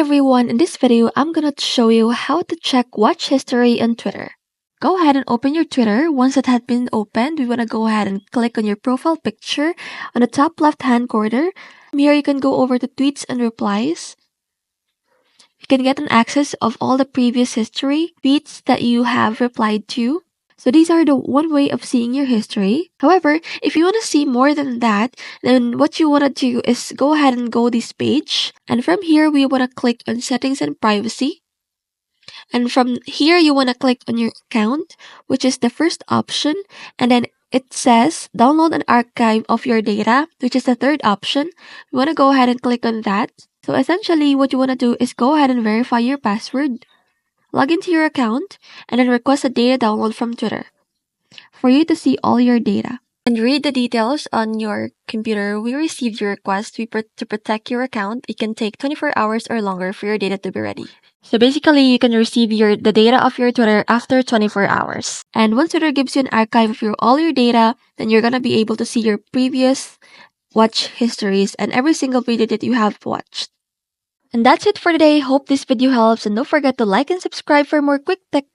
everyone, in this video I'm gonna show you how to check watch history on Twitter. Go ahead and open your Twitter. Once it has been opened, we wanna go ahead and click on your profile picture on the top left hand corner. Here you can go over to tweets and replies. You can get an access of all the previous history tweets that you have replied to. So these are the one way of seeing your history. However, if you want to see more than that, then what you want to do is go ahead and go this page. And from here, we want to click on settings and privacy. And from here, you want to click on your account, which is the first option. And then it says download an archive of your data, which is the third option. You want to go ahead and click on that. So essentially, what you want to do is go ahead and verify your password, log into your account, and then request a data download from Twitter for you to see all your data. And read the details on your computer. We received your request to protect your account. It can take 24 hours or longer for your data to be ready. So basically, you can receive the data of your Twitter after 24 hours. And once Twitter gives you an archive of all your data, then you're going to be able to see your previous watch histories and every single video that you have watched. And that's it for today. Hope this video helps, and don't forget to like and subscribe for more quick tech